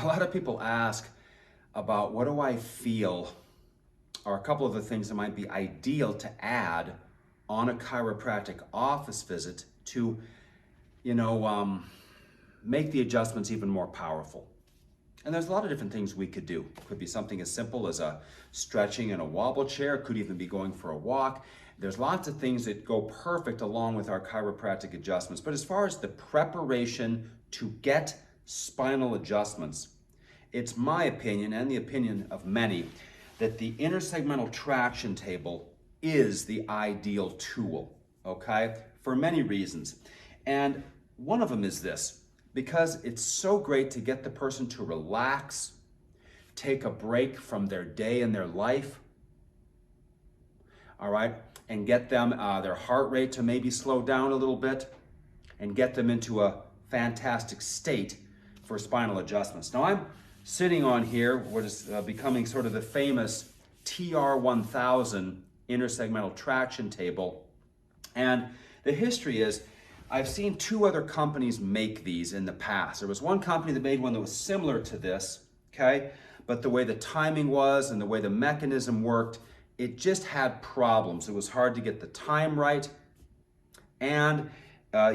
A lot of people ask about what do I feel, or a couple of the things that might be ideal to add on a chiropractic office visit to, make the adjustments even more powerful. And there's a lot of different things we could do. It could be something as simple as a stretching in a wobble chair. It could even be going for a walk. There's lots of things that go perfect along with our chiropractic adjustments. But as far as the preparation to get spinal adjustments, it's my opinion and the opinion of many that the intersegmental traction table is the ideal tool, okay? For many reasons. And one of them is this: because it's so great to get the person to relax, take a break from their day and their life, all right, and get them their heart rate to maybe slow down a little bit and get them into a fantastic state for spinal adjustments. Now I'm sitting on here what is becoming sort of the famous TR1000 intersegmental traction table, and the history is I've seen two other companies make these in the past. There was one company that made one that was similar to this, okay? But the way the timing was and the way the mechanism worked, it just had problems. It was hard to get the time right, and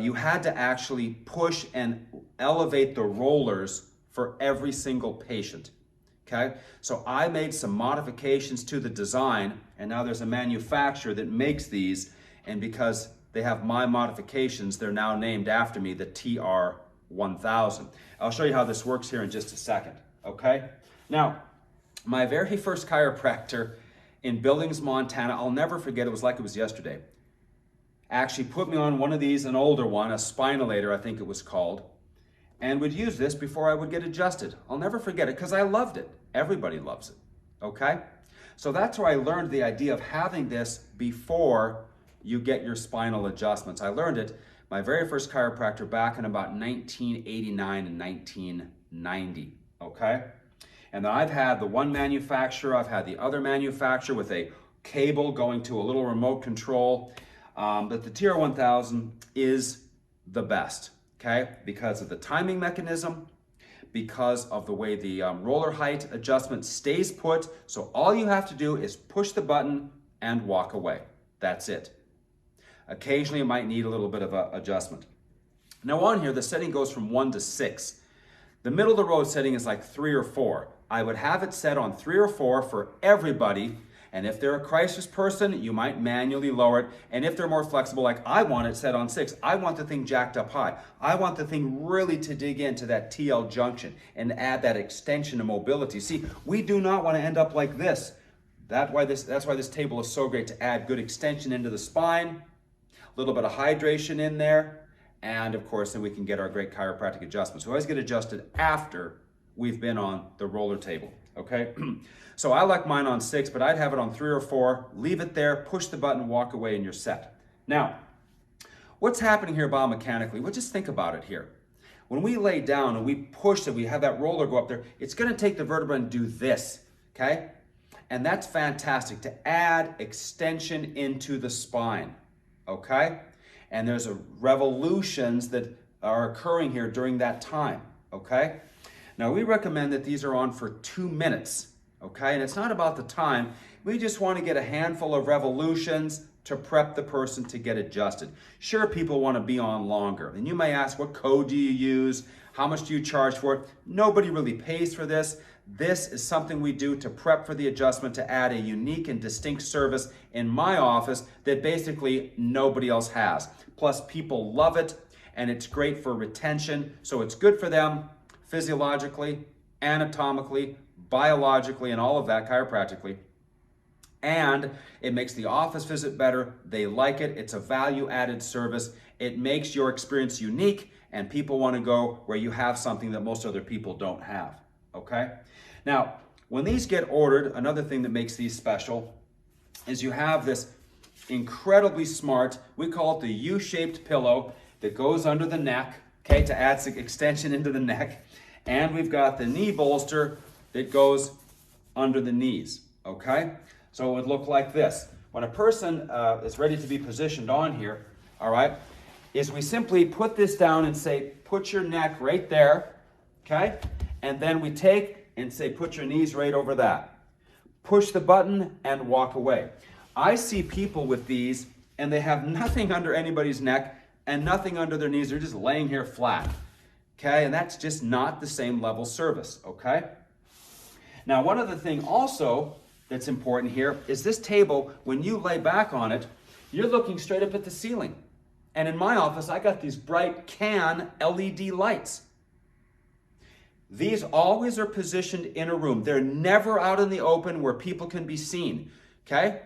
you had to actually push and elevate the rollers for every single patient, okay? So I made some modifications to the design, and now there's a manufacturer that makes these, and because they have my modifications, they're now named after me, the TR1000. I'll show you how this works here in just a second, okay? Now, my very first chiropractor in Billings, Montana, I'll never forget, it was like it was yesterday, actually put me on one of these, an older one, a Spinalator, I think it was called, and would use this before I would get adjusted. I'll never forget it because I loved it. Everybody loves it, okay? So that's where I learned the idea of having this before you get your spinal adjustments. I learned it, my very first chiropractor, back in about 1989 and 1990, okay? And then I've had the one manufacturer, I've had the other manufacturer with a cable going to a little remote control, but the TR1000 is the best, okay? Because of the timing mechanism, because of the way the roller height adjustment stays put, so all you have to do is push the button and walk away. That's it. Occasionally, it might need a little bit of an adjustment. Now on here, the setting goes from 1 to 6. The middle of the road setting is like 3 or 4. I would have it set on 3 or 4 for everybody, and if they're a crisis person, you might manually lower it, and if they're more flexible, like I want it set on 6, I want the thing jacked up high. I want the thing really to dig into that TL junction and add that extension of mobility. See, we do not want to end up like this. That's why this table is so great, to add good extension into the spine, a little bit of hydration in there, and of course, then we can get our great chiropractic adjustments. We always get adjusted after we've been on the roller table, okay? So I like mine on 6, but I'd have it on 3 or 4, leave it there, push the button, walk away, and you're set. Now, what's happening here biomechanically? Well, just think about it here. When we lay down and we push it, we have that roller go up there, it's gonna take the vertebra and do this, okay? And that's fantastic, to add extension into the spine, okay? And there's revolutions that are occurring here during that time, okay? Now we recommend that these are on for 2 minutes, okay? And it's not about the time, we just want to get a handful of revolutions to prep the person to get adjusted. Sure, people want to be on longer, and you may ask, what code do you use? How much do you charge for it? Nobody really pays for this. This is something we do to prep for the adjustment, to add a unique and distinct service in my office that basically nobody else has. Plus, people love it, and it's great for retention, so it's good for them physiologically, anatomically, biologically, and all of that chiropractically. And it makes the office visit better. They like it. It's a value-added service. It makes your experience unique, and people want to go where you have something that most other people don't have, okay? Now, when these get ordered, another thing that makes these special is you have this incredibly smart, we call it the U-shaped pillow that goes under the neck, okay, to add some extension into the neck. And we've got the knee bolster that goes under the knees, okay? So it would look like this. When a person is ready to be positioned on here, all right, is we simply put this down and say, put your neck right there, okay? and then we take and say, put your knees right over that. Push the button and walk away. I see people with these and they have nothing under anybody's neck and nothing under their knees. They're just laying here flat. Okay, and that's just not the same level service, okay? Now, one other thing also that's important here is this table, when you lay back on it, you're looking straight up at the ceiling. And in my office, I got these bright can LED lights. These always are positioned in a room. They're never out in the open where people can be seen, okay?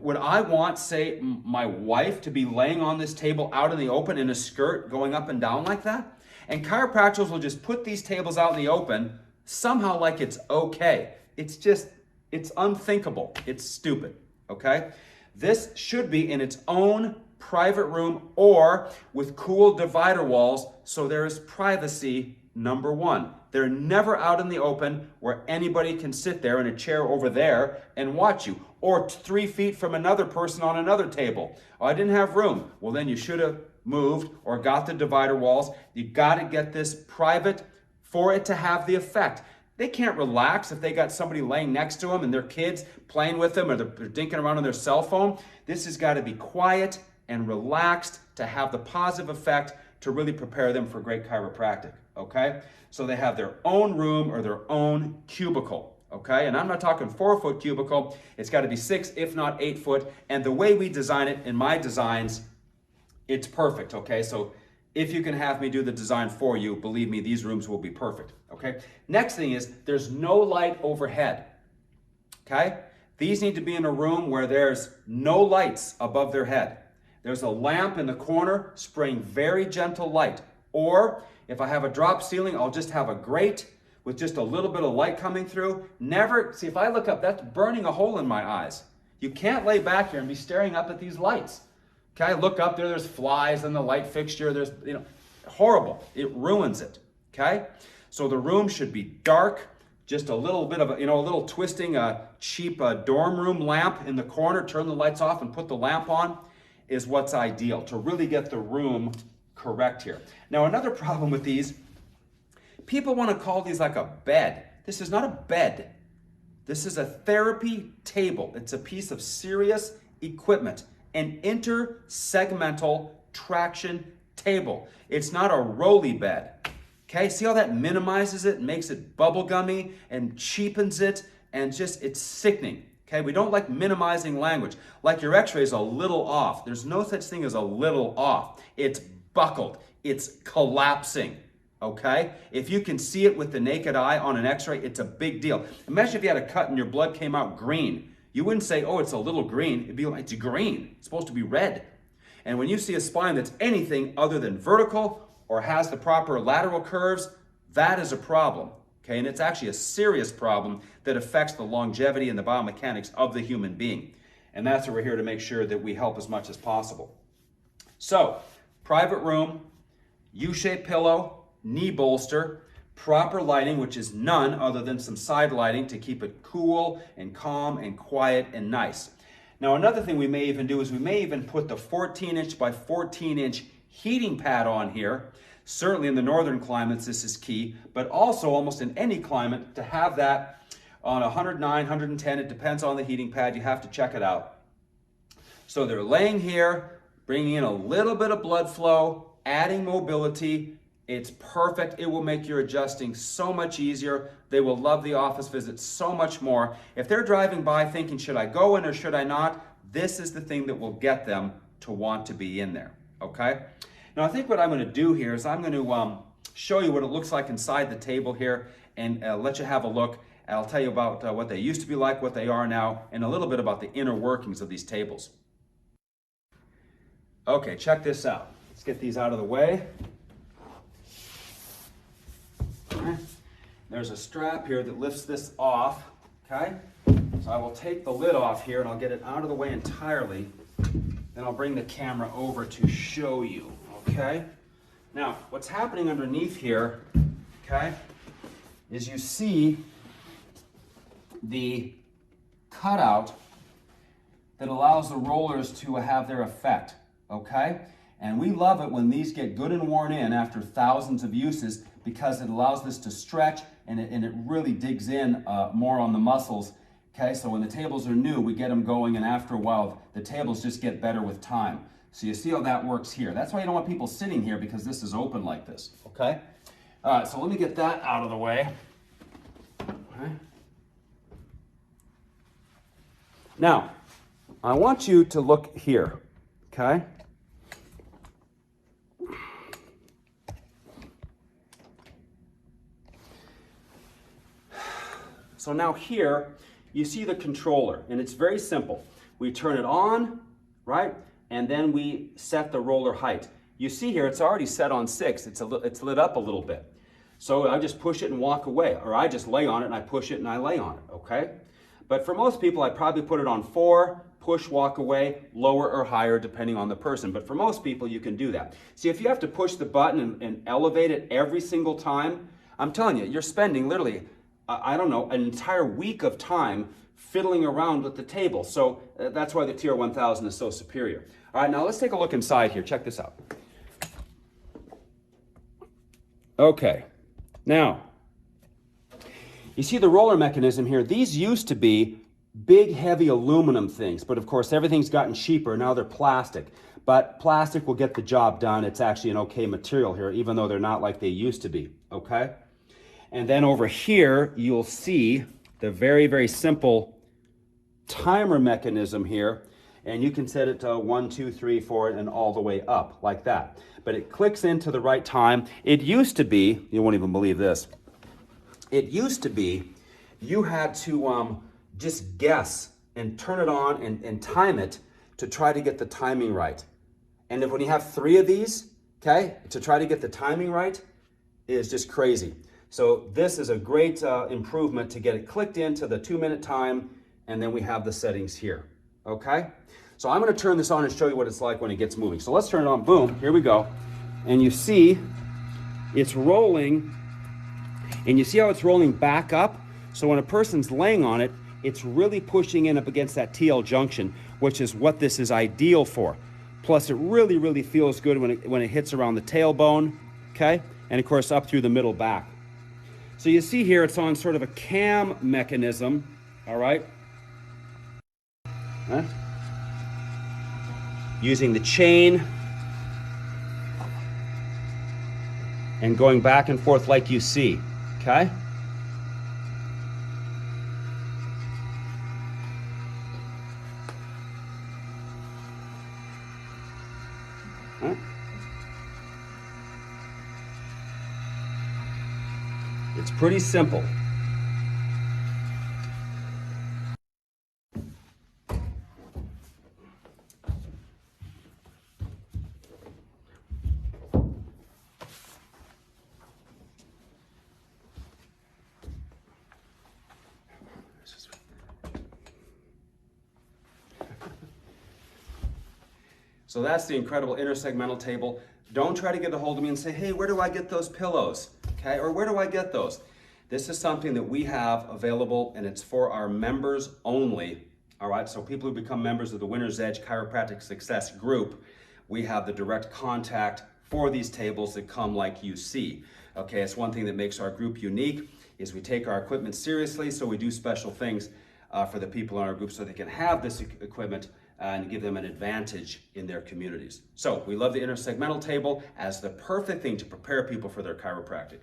Would I want, say, my wife to be laying on this table out in the open in a skirt going up and down like that? And chiropractors will just put these tables out in the open somehow like it's okay. It's unthinkable. It's stupid, okay? This should be in its own private room or with cool divider walls so there is privacy, number one. They're never out in the open where anybody can sit there in a chair over there and watch you, or 3 feet from another person on another table. Oh, I didn't have room. Well, then you should have moved or got the divider walls. You got to get this private for it to have the effect. They can't relax if they got somebody laying next to them and their kids playing with them or they're dinking around on their cell phone. This has got to be quiet and relaxed to have the positive effect to really prepare them for great chiropractic, okay? So they have their own room or their own cubicle, okay? And I'm not talking 4-foot cubicle. It's got to be 6, if not 8 foot. And the way we design it in my designs, it's perfect, okay? So if you can have me do the design for you, believe me, these rooms will be perfect, okay? Next thing is there's no light overhead, okay? These need to be in a room where there's no lights above their head. There's a lamp in the corner spraying very gentle light. Or if I have a drop ceiling, I'll just have a grate with just a little bit of light coming through. Never, see if I look up, that's burning a hole in my eyes. You can't lay back here and be staring up at these lights. Okay, look up there, there's flies in the light fixture, there's, horrible. It ruins it, okay? So the room should be dark, just a little bit of a little twisting, cheap dorm room lamp in the corner, turn the lights off and put the lamp on is what's ideal to really get the room correct here. Now, another problem with these, people want to call these like a bed. This is not a bed. This is a therapy table. It's a piece of serious equipment, an intersegmental traction table. It's not a rolly bed. Okay, see how that minimizes it and makes it bubblegummy and cheapens it and just, it's sickening. Okay, we don't like minimizing language. Like your x-ray is a little off. There's no such thing as a little off. It's buckled. It's collapsing. Okay? If you can see it with the naked eye on an x-ray, it's a big deal. Imagine if you had a cut and your blood came out green. You wouldn't say, oh, it's a little green. It'd be like, it's green. It's supposed to be red. And when you see a spine that's anything other than vertical or has the proper lateral curves, that is a problem. Okay, and it's actually a serious problem that affects the longevity and the biomechanics of the human being. And that's what we're here to make sure that we help as much as possible. So, private room, U-shaped pillow, knee bolster, proper lighting, which is none other than some side lighting to keep it cool and calm and quiet and nice. Now, another thing we may even do is we may even put the 14-inch by 14-inch heating pad on here. Certainly in the northern climates, this is key, but also almost in any climate to have that on 109, 110, it depends on the heating pad, you have to check it out. So they're laying here, bringing in a little bit of blood flow, adding mobility. It's perfect. It will make your adjusting so much easier. They will love the office visit so much more. If they're driving by thinking, should I go in or should I not? This is the thing that will get them to want to be in there, okay? Now, I think what I'm going to do here is I'm going to show you what it looks like inside the table here and let you have a look. And I'll tell you about what they used to be like, what they are now, and a little bit about the inner workings of these tables. Okay, check this out. Let's get these out of the way. Okay. There's a strap here that lifts this off, okay? So I will take the lid off here and I'll get it out of the way entirely. Then I'll bring the camera over to show you. Okay, now what's happening underneath here, okay, is you see the cutout that allows the rollers to have their effect, okay? And we love it when these get good and worn in after thousands of uses, because it allows this to stretch and it really digs in more on the muscles. Okay, so when the tables are new, we get them going, and after a while, the tables just get better with time. So you see how that works here. That's why you don't want people sitting here, because this is open like this, okay? All right, so let me get that out of the way. Okay. Now, I want you to look here, okay? So now here, you see the controller, and it's very simple. We turn it on, right? And then we set the roller height. You see here, it's already set on 6. It's lit up a little bit. So I just push it and walk away, or I just lay on it and I push it and I lay on it, okay? But for most people, I'd probably put it on 4, push, walk away, lower or higher depending on the person. But for most people, you can do that. See, if you have to push the button and elevate it every single time, I'm telling you, you're spending literally, I don't know, an entire week of time fiddling around with the table. So that's why the TR1000 is so superior. All right, now let's take a look inside here. Check this out. Okay, now, you see the roller mechanism here. These used to be big, heavy aluminum things, but of course everything's gotten cheaper. Now they're plastic. But plastic will get the job done. It's actually an okay material here, even though they're not like they used to be, okay? And then over here, you'll see the very, very simple timer mechanism here. And you can set it to 1, 2, 3, 4, and all the way up like that. But it clicks into the right time. It used to be, you won't even believe this, it used to be you had to just guess and turn it on and time it to try to get the timing right. And when you have 3 of these, okay, to try to get the timing right is just crazy. So this is a great improvement to get it clicked into the 2-minute time, and then we have the settings here, okay? So I'm gonna turn this on and show you what it's like when it gets moving. So let's turn it on, boom, here we go. And you see it's rolling, and you see how it's rolling back up? So when a person's laying on it, it's really pushing in up against that TL junction, which is what this is ideal for. Plus it really, really feels good when it hits around the tailbone, okay? And of course up through the middle back. So you see here it's on sort of a cam mechanism, all right? Huh? Using the chain and going back and forth like you see, okay? Huh? It's pretty simple. So that's the incredible intersegmental table. Don't try to get a hold of me and say, hey, where do I get those pillows? Okay, or where do I get those? This is something that we have available, and it's for our members only. All right, so people who become members of the Winner's Edge Chiropractic Success Group, we have the direct contact for these tables that come like you see. Okay, it's one thing that makes our group unique is we take our equipment seriously, so we do special things for the people in our group so they can have this equipment and give them an advantage in their communities. So we love the intersegmental table as the perfect thing to prepare people for their chiropractic.